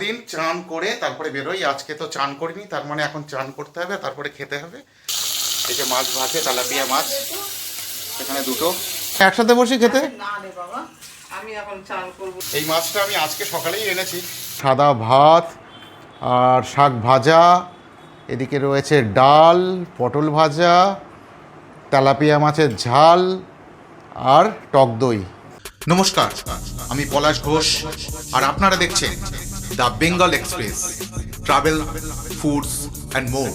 কোনোদিন চান করে তারপরে বেরোই, আজকে তো চান করিনি, তার মানে এখন চান করতে হবে, তারপরে খেতে হবে। এই যে মাছ ভাজে, তেলাপিয়া মাছ, এখানে দুটো একসাথে বসি খেতে। না রে বাবা, আমি এখন চান করব। এই মাছটা আমি আজকে সকালেই এনেছি। সাদা ভাত আর শাক ভাজা, এদিকে রয়েছে ডাল, পটল ভাজা, তেলাপিয়া মাছের ঝাল আর টক দই। নমস্কার, আমি পলাশ ঘোষ আর আপনারা দেখছেন the Bengal express travel, foods and more.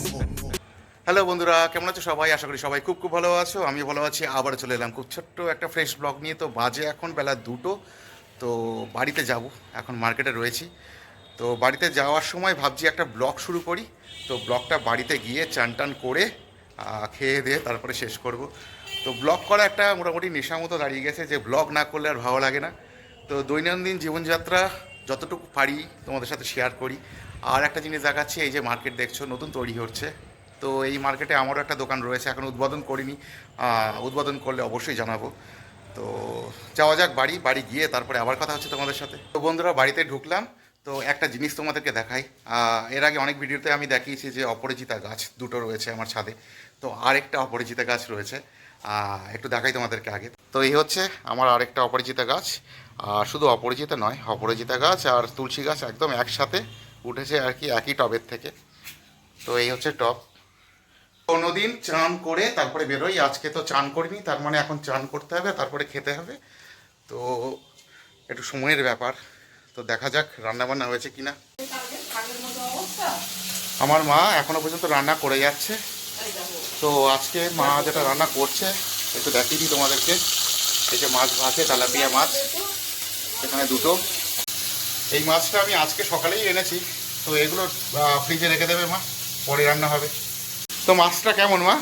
Hello বন্ধুরা, কেমন আছো সবাই? আশা করি সবাই খুব ভালো আছো। আমি ভালো আছি। আবার চলে এলাম খুব ছোট্ট একটা ফ্রেশ ব্লগ নিয়ে। তো বাজে এখন বেলা 2টো। তো বাড়িতে যাব, এখন মার্কেটে রয়েছি। তো বাড়িতে যাওয়ার সময় ভাবছি একটা ব্লগ শুরু করি। তো ব্লগটা বাড়িতে গিয়ে চান টান করে খেয়ে দিয়ে তারপরে শেষ করব। তো ব্লগ করা একটা মোটামুটি নেশা মতো দাঁড়িয়ে গেছে, যে ব্লগ না করলে আর ভালো লাগে না। তো দৈনন্দিন জীবনযাত্রা যতটুকু পারি তোমাদের সাথে শেয়ার করি। আর একটা জিনিস দেখাচ্ছি, এই যে মার্কেট দেখছো নতুন তৈরি হচ্ছে। তো এই মার্কেটে আমারও একটা দোকান রয়েছে, এখন উদ্বোধন করিনি, উদ্বোধন করলে অবশ্যই জানাবো। তো যাওয়া যাক বাড়ি গিয়ে তারপরে আবার কথা হচ্ছে তোমাদের সাথে। তো বন্ধুরা, বাড়িতে ঢুকলাম। তো একটা জিনিস তোমাদেরকে দেখাই। এর আগে অনেক ভিডিওতে আমি দেখিয়েছি যে অপরাজিতা গাছ দুটো রয়েছে আমার ছাদে। তো আরেকটা অপরাজিতা গাছ রয়েছে, একটু দেখাই তোমাদেরকে আগে। তো এই হচ্ছে আমার আরেকটা অপরাজিতা গাছ। শুধু অপরাজিতা নয়, অপরাজিতা গাছ আর তুলসী গাছ একদম একসাথে উঠেছে আর কি, একই টবের থেকে। তো এই হচ্ছে টব। কোনোদিন চান করে তারপরে বেরোই, আজকে তো চান করিনি, তার মানে এখন চান করতে হবে, তারপরে খেতে হবে। তো একটু সময়ের ব্যাপার। তো দেখা যাক রান্নাবান্না হয়েছে কিনা। আমার মা এখনো পর্যন্ত রান্না করে যাচ্ছে। তো আজকে মা যেটা রান্না করছে একটু দেখিয়ে দিই তোমাদেরকে। এই যে মাছ ভাজে, তেলাপিয়া মাছ, এখানে দুটো। এই মাছটা আমি আজকে সকালেই এনেছি। তো এগুলো ফ্রিজে রেখে দেবে মা, পরে রান্না হবে। তো মাছটা কেমন মা?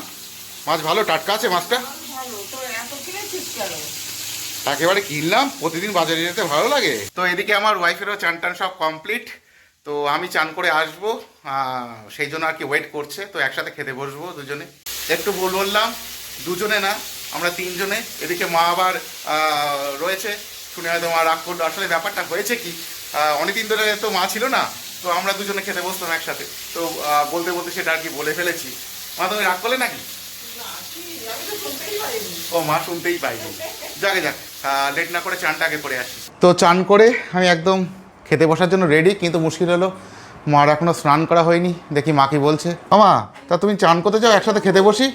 মাছ ভালো, টাটকা আছে মাছটা? একেবারে কিনলাম, প্রতিদিন বাজারে যেতে ভালো লাগে। তো এদিকে আমার ওয়াইফেরও চান টান সব কমপ্লিট। তো আমি চান করে আসবো, সেই জন্য আর কি ওয়েট করছে। তো একসাথে খেতে বসবো দুজনে। একটু ভুল বললাম, দুজনে না, আমরা তিনজনে। এদিকে মা আবার রয়েছে, শুনে হয়তো মা রাগ করলো। আসলে ব্যাপারটা হয়েছে কি, অনেকদিন ধরে তো মা ছিল না, তো আমরা দুজনে খেতে বসতাম একসাথে। তো বলতে বলতে সেটা আর কি বলে ফেলেছি। মা তুমি রাগ করলে নাকি? ও মা শুনতেই পাইনি। যাকে যাক, লেট না করে চানটা আগে করে আসি। তো চান করে আমি একদম খেতে বসার জন্য রেডি, কিন্তু মুশকিল হলো মার এখনো স্নান করা হয়নি। দেখি মা কি বলছে। মা, তা তুমি চান করতে যাও, একসাথে খেতে বসি?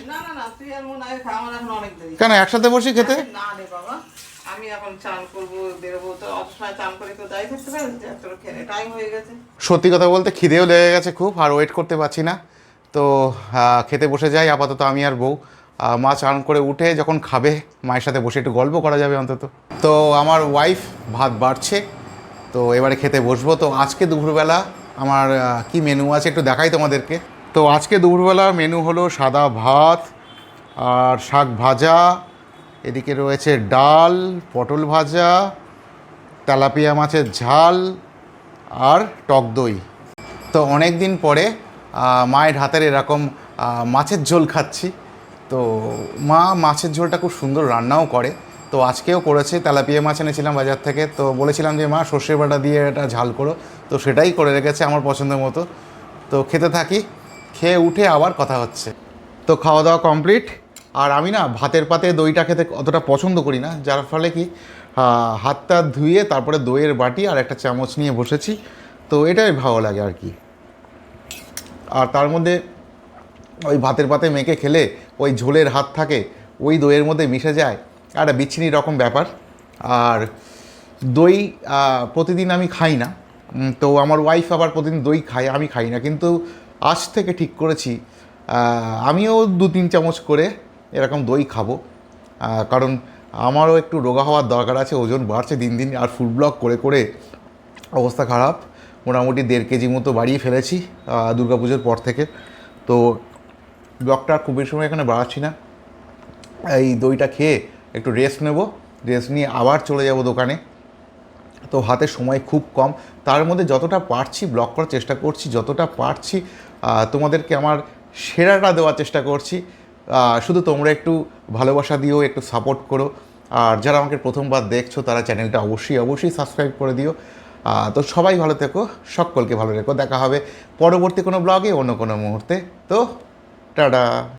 কেন একসাথে বসি খেতে? না রে বাবা, আমি এখন চান করব, বেরোবো। তো অত সময় চান করে তো দাঁড়িয়ে থাকতে পারেন, তোর খেতে টাইম হয়ে গেছে। সত্যি কথা বলতে খিদেও লেগে গেছে খুব, আর ওয়েট করতে পারছি না। তো খেতে বসে যাই আপাতত আমি আর বউ। মা চান করে উঠে যখন খাবে, মায়ের সাথে বসে একটু গল্প করা যাবে অন্তত। তো আমার ওয়াইফ ভাত বাড়ছে, তো এবারে খেতে বসবো। তো আজকে দুপুরবেলা আমার কি মেনু আছে একটু দেখাই তোমাদেরকে। তো আজকে দুপুরবেলা মেনু হলো সাদা ভাত আর শাক ভাজা, এদিকে রয়েছে ডাল, পটল ভাজা, তেলাপিয়া মাছের ঝাল আর টক দই। তো অনেক দিন পরে মায়ের হাতের এরকম মাছের ঝোল খাচ্ছি। তো মা মাছের ঝোলটা খুব সুন্দর রান্নাও করে। তো আজকেও করেছে, তেলাপিয়া মাছ এনেছিলাম বাজার থেকে। তো বলেছিলাম যে মা সর্ষে বাটা দিয়ে এটা ঝাল করো, তো সেটাই করে রেখেছে আমার পছন্দের মতো। তো খেতে থাকি, খেয়ে উঠে আবার কথা হচ্ছে। তো খাওয়া দাওয়া কমপ্লিট। আর আমি না ভাতের পাতে দইটা খেতে অতটা পছন্দ করি না, যার ফলে কি হাতটা ধুয়ে তারপরে দইয়ের বাটি আর একটা চামচ নিয়ে বসেছি। তো এটাই ভালো লাগে আর কি। আর তার মধ্যে ওই ভাতের পাতে মেখে খেলে ওই ঝোলের হাত থাকে, ওই দইয়ের মধ্যে মিশে যায়, একটা বিচ্ছিরি রকম ব্যাপার। আর দই প্রতিদিন আমি খাই না। তো আমার ওয়াইফ আবার প্রতিদিন দই খায়, আমি খাই না। কিন্তু আজ থেকে ঠিক করেছি আমিও 2-3 চামচ করে এরকম দই খাবো। কারণ আমারও একটু রোগা হওয়ার দরকার আছে, ওজন বাড়ছে দিন দিন। আর ফুড ব্লগ করে করে অবস্থা খারাপ, মোটামুটি 1.5 কেজি মতো বাড়িয়ে ফেলেছি দুর্গাপুজোর পর থেকে। তো ব্লগটা খুব বেশি সময় এখানে বাড়াচ্ছি না, এই দইটা খেয়ে একটু রেস্ট নেব, রেস্ট নিয়ে আবার চলে যাব দোকানে। তো হাতে সময় খুব কম, তার মধ্যে যতটা পারছি ব্লগ করার চেষ্টা করছি, যতটা পারছি তোমাদেরকে আমার সেরাটা দেওয়ার চেষ্টা করছি। শুধু তোমরা একটু ভালোবাসা দিও, একটু সাপোর্ট করো। আর যারা আমাকে প্রথমবার দেখছো তারা চ্যানেলটা অবশ্যই সাবস্ক্রাইব করে দিও। তো সবাই ভালো থেকো, সকলকে ভালো রেখো। দেখা হবে পরবর্তী কোনো ব্লগে, অন্য কোনো মুহূর্তে। তো টাটা।